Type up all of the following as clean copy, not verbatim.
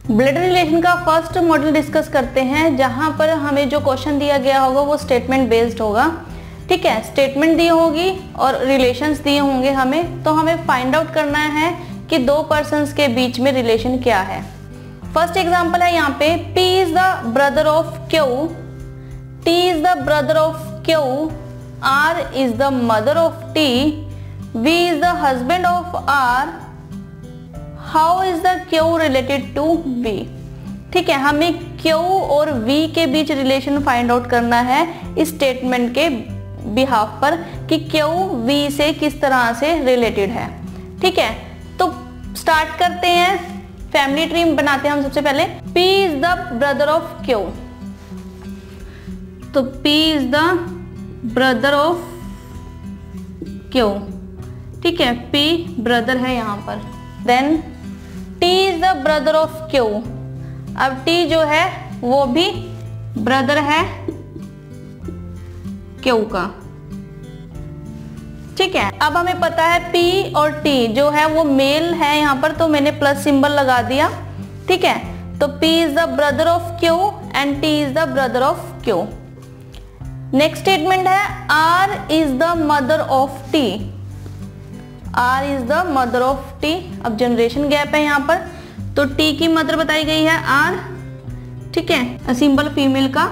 Blood relation का first model discuss करते हैं, जहां पर हमें जो क्वेश्चन दिया गया होगा वो स्टेटमेंट बेस्ड होगा। ठीक है, स्टेटमेंट दी होगी और रिलेशंस दिए होंगे हमें, तो हमें फाइंड आउट करना है कि दो पर्सन्स के बीच में रिलेशन क्या है। फर्स्ट एग्जांपल है यहाँ पे, P is the brother of Q, T is the brother of Q, R is the mother of T, V is the husband of R, how is the Q related to V। ठीक है, हमें Q और V के बीच relation find out करना है इस statement के behalf पर कि Q V से किस तरह से रिलेटेड है। ठीक है, तो स्टार्ट करते हैं, फैमिली ट्री बनाते हैं हम सबसे पहले। P is the brother of Q, तो P is the brother of Q। ठीक है, P ब्रदर है यहाँ पर। Then T is the brother of Q, अब T जो है वो भी ब्रदर है Q का। ठीक है, अब हमें पता है P और T जो है वो मेल है यहाँ पर, तो मैंने प्लस सिंबल लगा दिया। ठीक है, तो P is the brother of Q and T is the brother of Q। Next statement है, R is the mother of T, R is the mother of T। अब जनरेशन गैप है यहाँ पर, तो T की मदर बताई गई है R। ठीक है, सिंबल फीमेल का,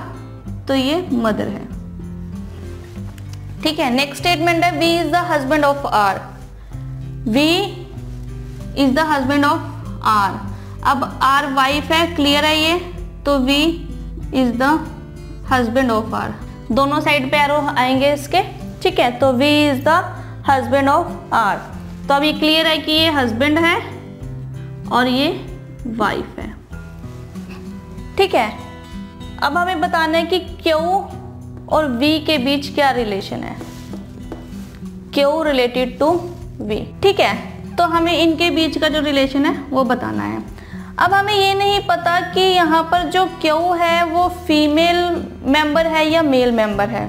तो ये मदर है। ठीक है, नेक्स्ट स्टेटमेंट है, V is the husband of R, V is the husband of R। अब R वाइफ है, क्लियर है ये, तो V is the husband of R। दोनों साइड पे एरो आएंगे इसके। ठीक है, तो V is the husband of R। तो अब ये क्लियर है कि ये हस्बैंड है और ये वाइफ है। ठीक है, अब हमें बताना है कि Q और V के बीच क्या रिलेशन है, Q रिलेटेड टू V। ठीक है, तो हमें इनके बीच का जो रिलेशन है वो बताना है। अब हमें ये नहीं पता कि यहाँ पर जो Q है वो फीमेल मेंबर है या मेल मेंबर है।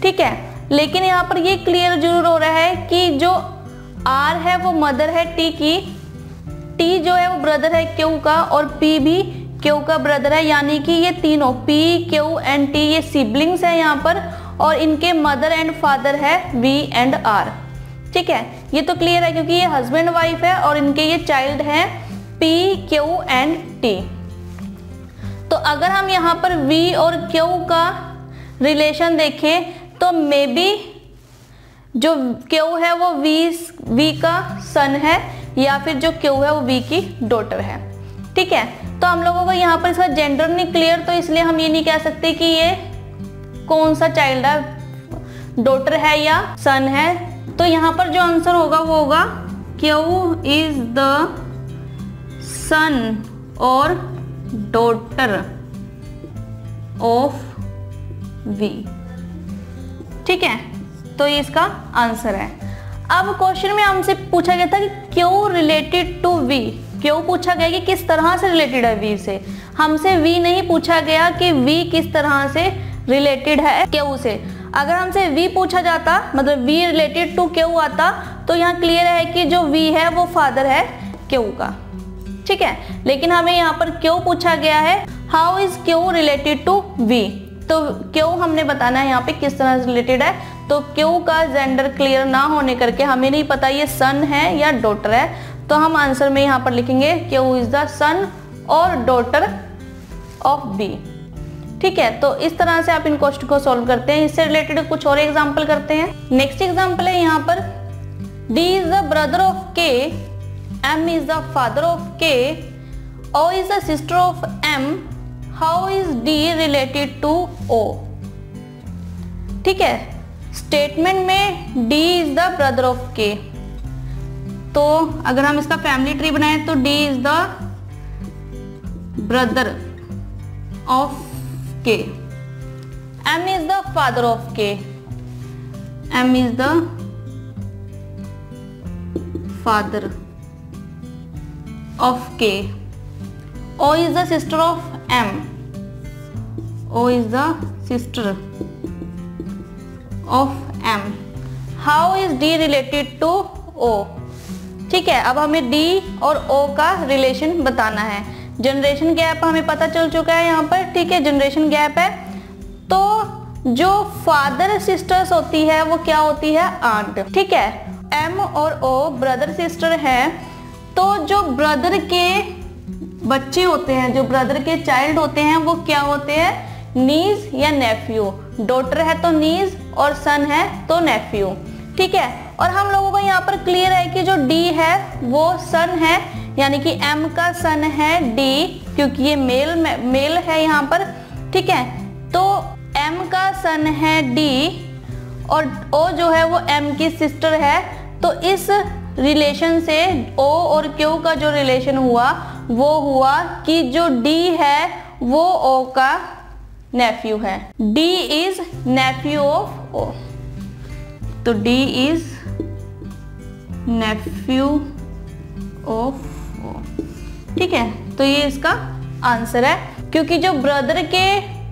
ठीक है, लेकिन यहाँ पर ये क्लियर जरूर हो रहा है कि जो R है वो मदर है T की, T जो है वो ब्रदर है Q का, और P भी Q का ब्रदर है, यानी कि ये तीनों P, Q एंड T ये सिबलिंग्स है यहाँ पर, और इनके मदर एंड फादर है V एंड R। ठीक है, ये तो क्लियर है क्योंकि ये हस्बैंड वाइफ है और इनके ये चाइल्ड है P, Q एंड T। तो अगर हम यहाँ पर V और Q का रिलेशन देखें तो मे बी जो Q है वो V का सन है, या फिर जो Q है वो V की डॉटर है। ठीक है, तो हम लोगों को यहाँ पर इसका जेंडर नहीं क्लियर, तो इसलिए हम ये नहीं कह सकते कि ये कौन सा चाइल्ड है, डॉटर है या सन है। तो यहाँ पर जो आंसर होगा वो होगा Q इज द सन और डॉटर ऑफ V। ठीक है, तो ये इसका आंसर है। अब क्वेश्चन में हमसे पूछा गया था कि Q related to V, Q पूछा गया कि किस तरह से रिलेटेड है V से, हमसे V नहीं पूछा गया कि V किस तरह से रिलेटेड है Q से। अगर हमसे V पूछा जाता, मतलब V रिलेटेड टू Q आता, तो यहाँ क्लियर है कि जो V है वो फादर है Q का। ठीक है, लेकिन हमें यहाँ पर Q पूछा गया है, how is Q related to V। तो Q हमने बताना है यहाँ पे किस तरह से रिलेटेड है, तो Q का जेंडर क्लियर ना होने करके हमें नहीं पता ये सन है या डॉटर है, तो हम आंसर में यहाँ पर लिखेंगे Q इज द सन और डॉटर ऑफ B। ठीक है, तो इस तरह से आप इन क्वेश्चन को सॉल्व करते हैं। इससे रिलेटेड कुछ और एग्जाम्पल करते हैं। नेक्स्ट एग्जाम्पल है यहाँ पर, D is the brother of K, M is the father of K, O is the sister of M, how is D related to O। ठीक है, स्टेटमेंट में D is the brother of K, तो अगर हम इसका family tree बनाएं तो D is the brother of K, M is the father of K, M is the father of K, O is the sister of M, O is the sister of M, how is D related to O। ठीक है, अब हमें D और O का relation बताना है। Generation gap हमें पता चल चुका है यहाँ पर, ठीक है, जनरेशन गैप है। तो जो फादर सिस्टर्स होती है वो क्या होती है, आंट, ठीक है। एम और ओ ब्रदर सिस्टर है, तो जो ब्रदर के बच्चे होते हैं, जो ब्रदर के चाइल्ड होते हैं वो क्या होते हैं, नीज या नेफ्यू। डॉटर है तो नीज और सन है तो नेफ्यू, ठीक है। और हम लोगों को यहाँ पर क्लियर है कि जो डी है वो सन है, यानी कि एम का सन है डी, क्योंकि ये मेल है यहाँ पर, ठीक है। तो एम का सन है डी और ओ जो है वो एम की सिस्टर है। तो इस रिलेशन से ओ और क्यू का जो रिलेशन हुआ वो हुआ कि जो डी है वो ओ का नेफ्यू है। D is nephew of O, तो D is nephew of O, ठीक है। तो ये इसका आंसर है, क्योंकि जो ब्रदर के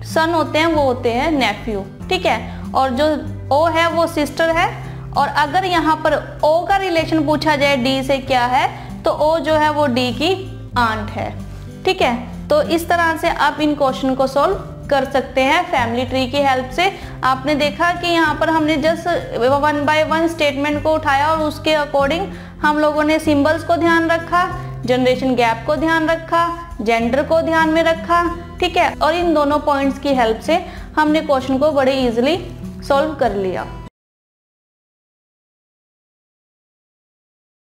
सन होते हैं वो होते हैं नेफ्यू, ठीक है। और जो ओ है वो सिस्टर है, और अगर यहाँ पर ओ का रिलेशन पूछा जाए डी से क्या है, तो ओ जो है वो डी की आंट है, ठीक है। तो इस तरह से आप इन क्वेश्चन को सॉल्व कर सकते हैं फैमिली ट्री की हेल्प से। आपने देखा कि यहाँ पर हमने जस्ट 1 बाय 1 स्टेटमेंट को उठाया और उसके अकॉर्डिंग हम लोगों ने सिंबल्स को ध्यान रखा, जनरेशन गैप को ध्यान रखा, जेंडर को ध्यान में रखा, ठीक है। और इन दोनों पॉइंट्स की हेल्प से हमने क्वेश्चन को बड़े इजीली सॉल्व कर लिया।